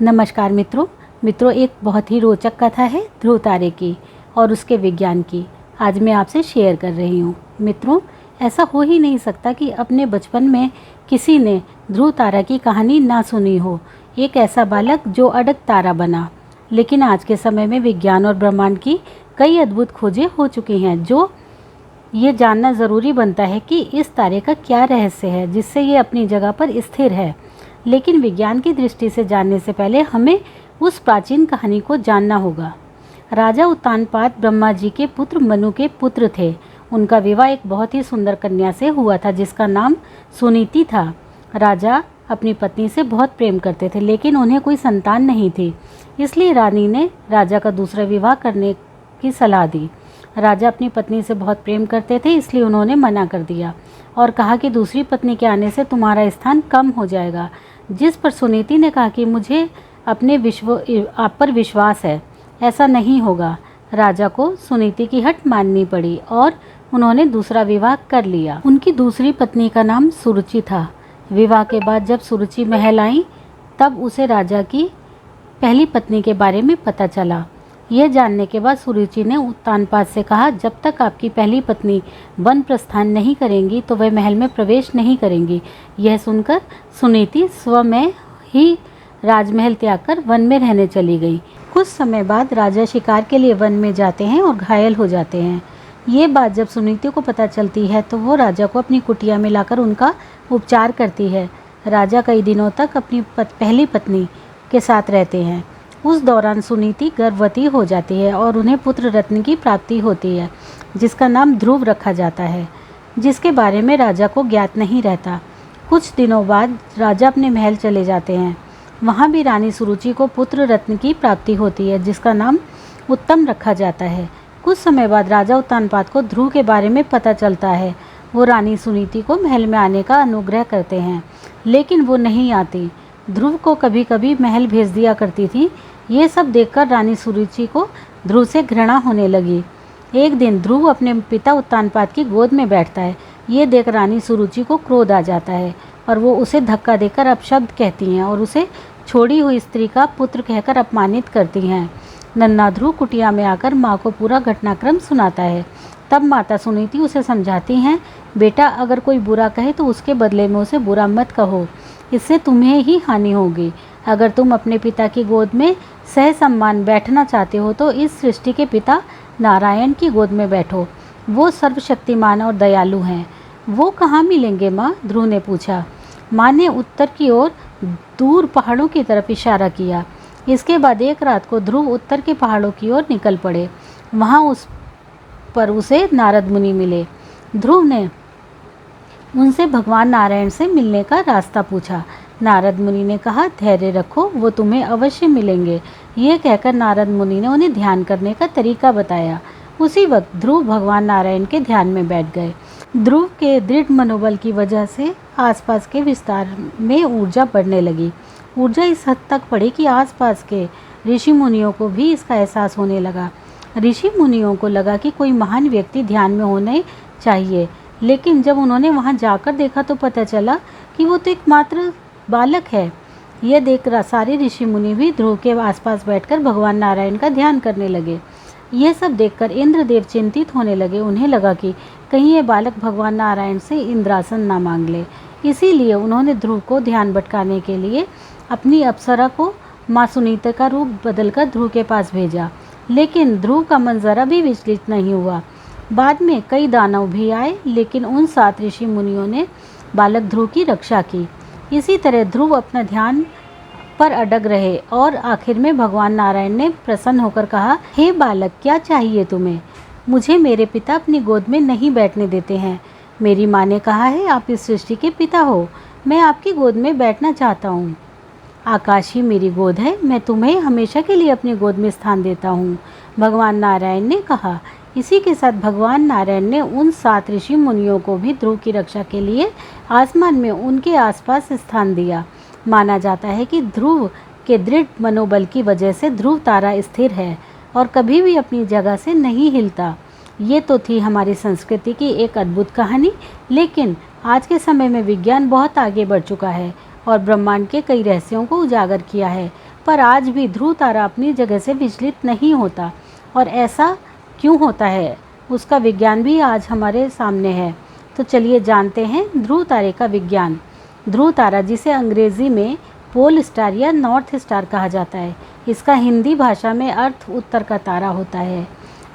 नमस्कार मित्रों एक बहुत ही रोचक कथा है ध्रुव तारे की और उसके विज्ञान की। आज मैं आपसे शेयर कर रही हूँ। मित्रों, ऐसा हो ही नहीं सकता कि अपने बचपन में किसी ने ध्रुव तारा की कहानी ना सुनी हो। एक ऐसा बालक जो अडग तारा बना। लेकिन आज के समय में विज्ञान और ब्रह्मांड की कई अद्भुत खोजें हो चुकी हैं, जो ये जानना ज़रूरी बनता है कि इस तारे का क्या रहस्य है जिससे ये अपनी जगह पर स्थिर है। लेकिन विज्ञान की दृष्टि से जानने से पहले हमें उस प्राचीन कहानी को जानना होगा। राजा उत्तानपाद ब्रह्मा जी के पुत्र मनु के पुत्र थे। उनका विवाह एक बहुत ही सुंदर कन्या से हुआ था जिसका नाम सुनीति था। राजा अपनी पत्नी से बहुत प्रेम करते थे, लेकिन उन्हें कोई संतान नहीं थी। इसलिए रानी ने राजा का दूसरा विवाह करने की सलाह दी। राजा अपनी पत्नी से बहुत प्रेम करते थे, इसलिए उन्होंने मना कर दिया और कहा कि दूसरी पत्नी के आने से तुम्हारा स्थान कम हो जाएगा। जिस पर सुनीति ने कहा कि मुझे अपने आप पर विश्वास है, ऐसा नहीं होगा। राजा को सुनीति की हट माननी पड़ी और उन्होंने दूसरा विवाह कर लिया। उनकी दूसरी पत्नी का नाम सुरुचि था। विवाह के बाद जब सुरुचि महल आई, तब उसे राजा की पहली पत्नी के बारे में पता चला। यह जानने के बाद सुरुचि ने उत्तानपाद से कहा, जब तक आपकी पहली पत्नी वन प्रस्थान नहीं करेंगी तो वह महल में प्रवेश नहीं करेंगी। यह सुनकर सुनीति स्वयं ही राजमहल त्याग कर वन में रहने चली गई। कुछ समय बाद राजा शिकार के लिए वन में जाते हैं और घायल हो जाते हैं। ये बात जब सुनीति को पता चलती है तो वो राजा को अपनी कुटिया में लाकर उनका उपचार करती है। राजा कई दिनों तक अपनी पहली पत्नी के साथ रहते हैं। उस दौरान सुनीति गर्भवती हो जाती है और उन्हें पुत्र रत्न की प्राप्ति होती है, जिसका नाम ध्रुव रखा जाता है, जिसके बारे में राजा को ज्ञात नहीं रहता। कुछ दिनों बाद राजा अपने महल चले जाते हैं। वहाँ भी रानी सुरुचि को पुत्र रत्न की प्राप्ति होती है, जिसका नाम उत्तम रखा जाता है। कुछ समय बाद राजा उत्तानपाद को ध्रुव के बारे में पता चलता है। वो रानी सुनीति को महल में आने का अनुग्रह करते हैं, लेकिन वो नहीं आती। ध्रुव को कभी कभी महल भेज दिया करती थी। ये सब देखकर रानी सुरुचि को ध्रुव से घृणा होने लगी। एक दिन ध्रुव अपने पिता उत्तानपाद की गोद में बैठता है। ये देख रानी सुरुचि को क्रोध आ जाता है और वो उसे धक्का देकर अपशब्द कहती हैं और उसे छोड़ी हुई स्त्री का पुत्र कहकर अपमानित करती हैं। नन्हा ध्रुव कुटिया में आकर माँ को पूरा घटनाक्रम सुनाता है। तब माता सुनीति उसे समझाती हैं, बेटा, अगर कोई बुरा कहे तो उसके बदले में उसे बुरा मत कहो, इससे तुम्हें ही हानि होगी। अगर तुम अपने पिता की गोद में सह सम्मान बैठना चाहते हो तो इस सृष्टि के पिता नारायण की गोद में बैठो। वो सर्वशक्तिमान और दयालु हैं। वो कहाँ मिलेंगे माँ? ध्रुव ने पूछा। माँ ने उत्तर की ओर दूर पहाड़ों की तरफ इशारा किया। इसके बाद एक रात को ध्रुव उत्तर के पहाड़ों की ओर निकल पड़े। वहाँ उसे नारद मुनि मिले। ध्रुव ने उनसे भगवान नारायण से मिलने का रास्ता पूछा। नारद मुनि ने कहा, धैर्य रखो, वो तुम्हें अवश्य मिलेंगे। ये कहकर नारद मुनि ने उन्हें ध्यान करने का तरीका बताया। उसी वक्त ध्रुव भगवान नारायण के ध्यान में बैठ गए। ध्रुव के दृढ़ मनोबल की वजह से आसपास के विस्तार में ऊर्जा बढ़ने लगी। ऊर्जा इस हद तक बढ़ी कि आसपास के ऋषि मुनियों को भी इसका एहसास होने लगा। ऋषि मुनियों को लगा कि कोई महान व्यक्ति ध्यान में होने चाहिए, लेकिन जब उन्होंने वहां जाकर देखा तो पता चला कि वो तो एकमात्र बालक है। यह देख सारे ऋषि मुनि भी ध्रुव के आसपास बैठकर भगवान नारायण का ध्यान करने लगे। यह सब देखकर इंद्रदेव चिंतित होने लगे। उन्हें लगा कि कहीं ये बालक भगवान नारायण से इंद्रासन ना मांग ले। इसीलिए उन्होंने ध्रुव को ध्यान भटकाने के लिए अपनी अप्सरा को माँ सुनीता का रूप बदलकर ध्रुव के पास भेजा। लेकिन ध्रुव का मन जरा भी विचलित नहीं हुआ। बाद में कई दानव भी आए, लेकिन उन 7 ऋषि मुनियों ने बालक ध्रुव की रक्षा की। इसी तरह ध्रुव अपना ध्यान पर अडग रहे और आखिर में भगवान नारायण ने प्रसन्न होकर कहा, हे बालक, क्या चाहिए तुम्हें? मुझे मेरे पिता अपनी गोद में नहीं बैठने देते हैं। मेरी माँ ने कहा है आप इस सृष्टि के पिता हो। मैं आपकी गोद में बैठना चाहता हूँ। आकाश ही मेरी गोद है। मैं तुम्हें हमेशा के लिए अपनी गोद में स्थान देता हूँ, भगवान नारायण ने कहा। इसी के साथ भगवान नारायण ने उन 7 ऋषि मुनियों को भी ध्रुव की रक्षा के लिए आसमान में उनके आसपास स्थान दिया। माना जाता है कि ध्रुव के दृढ़ मनोबल की वजह से ध्रुव तारा स्थिर है और कभी भी अपनी जगह से नहीं हिलता। ये तो थी हमारी संस्कृति की एक अद्भुत कहानी। लेकिन आज के समय में विज्ञान बहुत आगे बढ़ चुका है और ब्रह्मांड के कई रहस्यों को उजागर किया है। पर आज भी ध्रुव तारा अपनी जगह से विचलित नहीं होता। और ऐसा क्यों होता है, उसका विज्ञान भी आज हमारे सामने है। तो चलिए जानते हैं ध्रुव तारे का विज्ञान। ध्रुव तारा, जिसे अंग्रेजी में पोल स्टार या नॉर्थ स्टार कहा जाता है, इसका हिंदी भाषा में अर्थ उत्तर का तारा होता है।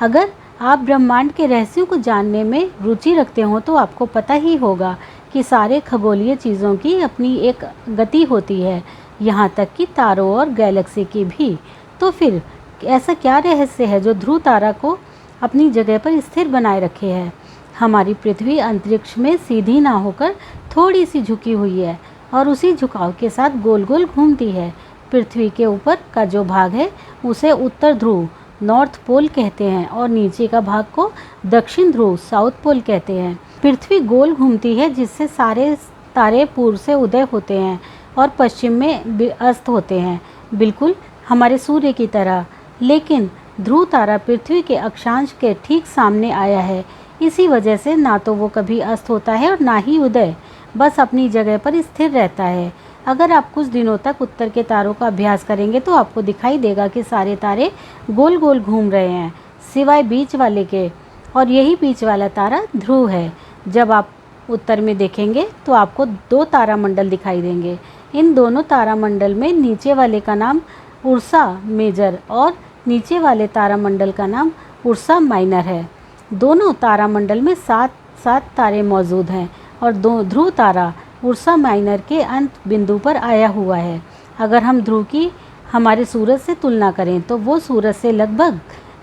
अगर आप ब्रह्मांड के रहस्यों को जानने में रुचि रखते हो तो आपको पता ही होगा कि सारे खगोलीय चीज़ों की अपनी एक गति होती है, यहाँ तक कि तारों और गैलेक्सी की भी। तो फिर ऐसा क्या रहस्य है जो ध्रुव तारा को अपनी जगह पर स्थिर बनाए रखे है? हमारी पृथ्वी अंतरिक्ष में सीधी ना होकर थोड़ी सी झुकी हुई है और उसी झुकाव के साथ गोल गोल घूमती है। पृथ्वी के ऊपर का जो भाग है उसे उत्तर ध्रुव नॉर्थ पोल कहते हैं और नीचे का भाग को दक्षिण ध्रुव साउथ पोल कहते हैं। पृथ्वी गोल घूमती है, जिससे सारे तारे पूर्व से उदय होते हैं और पश्चिम में अस्त होते हैं, बिल्कुल हमारे सूर्य की तरह। लेकिन ध्रुव तारा पृथ्वी के अक्षांश के ठीक सामने आया है, इसी वजह से ना तो वो कभी अस्त होता है और ना ही उदय, बस अपनी जगह पर स्थिर रहता है। अगर आप कुछ दिनों तक उत्तर के तारों का अभ्यास करेंगे तो आपको दिखाई देगा कि सारे तारे गोल गोल घूम रहे हैं, सिवाय बीच वाले के, और यही बीच वाला तारा ध्रुव है। जब आप उत्तर में देखेंगे तो आपको 2 तारामंडल दिखाई देंगे। इन दोनों तारामंडल में नीचे वाले का नाम उर्सा मेजर और नीचे वाले तारामंडल का नाम उर्सा माइनर है। दोनों तारामंडल में 7 तारे मौजूद हैं और ध्रुव तारा उर्सा माइनर के अंत बिंदु पर आया हुआ है। अगर हम ध्रुव की हमारे सूरज से तुलना करें तो वो सूरज से लगभग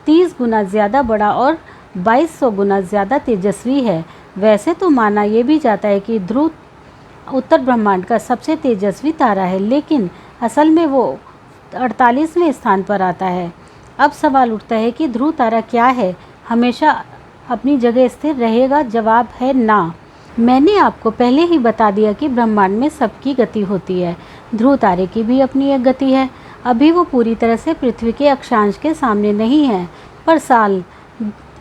30 गुना ज़्यादा बड़ा और 2200 गुना ज़्यादा तेजस्वी है। वैसे तो माना ये भी जाता है कि ध्रुव उत्तर ब्रह्मांड का सबसे तेजस्वी तारा है, लेकिन असल में वो 48वें स्थान पर आता है। अब सवाल उठता है कि ध्रुव तारा क्या है, हमेशा अपनी जगह स्थिर रहेगा? जवाब है ना। मैंने आपको पहले ही बता दिया कि ब्रह्मांड में सबकी गति होती है। ध्रुव तारे की भी अपनी एक गति है। अभी वो पूरी तरह से पृथ्वी के अक्षांश के सामने नहीं है, पर साल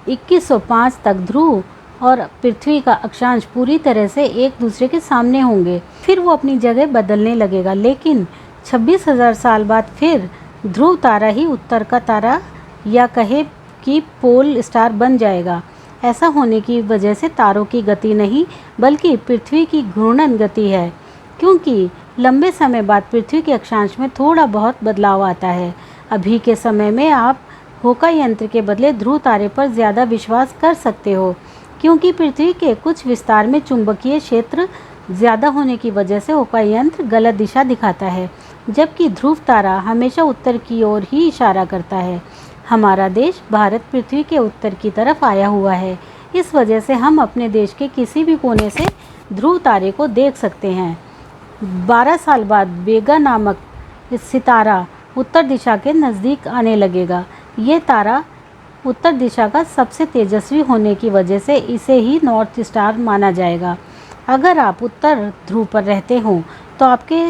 2105 तक ध्रुव और पृथ्वी का अक्षांश पूरी तरह से एक दूसरे के सामने होंगे। फिर वो अपनी जगह बदलने लगेगा, लेकिन 26,000 साल बाद फिर ध्रुव तारा ही उत्तर का तारा या कहे कि पोल स्टार बन जाएगा। ऐसा होने की वजह से तारों की गति नहीं बल्कि पृथ्वी की घूर्णन गति है, क्योंकि लंबे समय बाद पृथ्वी के अक्षांश में थोड़ा बहुत बदलाव आता है। अभी के समय में आप होका यंत्र के बदले ध्रुव तारे पर ज़्यादा विश्वास कर सकते हो, क्योंकि पृथ्वी के कुछ विस्तार में चुंबकीय क्षेत्र ज़्यादा होने की वजह से होका यंत्र गलत दिशा दिखाता है, जबकि ध्रुव तारा हमेशा उत्तर की ओर ही इशारा करता है। हमारा देश भारत पृथ्वी के उत्तर की तरफ आया हुआ है, इस वजह से हम अपने देश के किसी भी कोने से ध्रुव तारे को देख सकते हैं। 12 साल बाद वेगा नामक इस सितारा उत्तर दिशा के नज़दीक आने लगेगा। ये तारा उत्तर दिशा का सबसे तेजस्वी होने की वजह से इसे ही नॉर्थ स्टार माना जाएगा। अगर आप उत्तर ध्रुव पर रहते हो तो आपके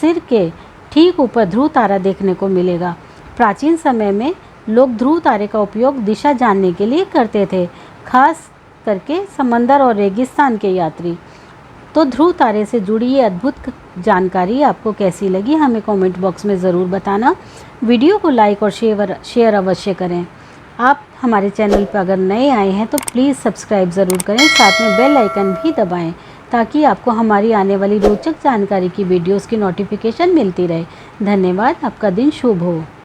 सिर के ठीक ऊपर ध्रुव तारा देखने को मिलेगा। प्राचीन समय में लोग ध्रुव तारे का उपयोग दिशा जानने के लिए करते थे, खास करके समंदर और रेगिस्तान के यात्री। तो ध्रुव तारे से जुड़ी ये अद्भुत जानकारी आपको कैसी लगी, हमें कमेंट बॉक्स में ज़रूर बताना। वीडियो को लाइक और शेयर अवश्य करें। आप हमारे चैनल पर अगर नए आए हैं तो प्लीज़ सब्सक्राइब ज़रूर करें, साथ में बेल आइकन भी दबाएं ताकि आपको हमारी आने वाली रोचक जानकारी की वीडियोस की नोटिफिकेशन मिलती रहे। धन्यवाद। आपका दिन शुभ हो।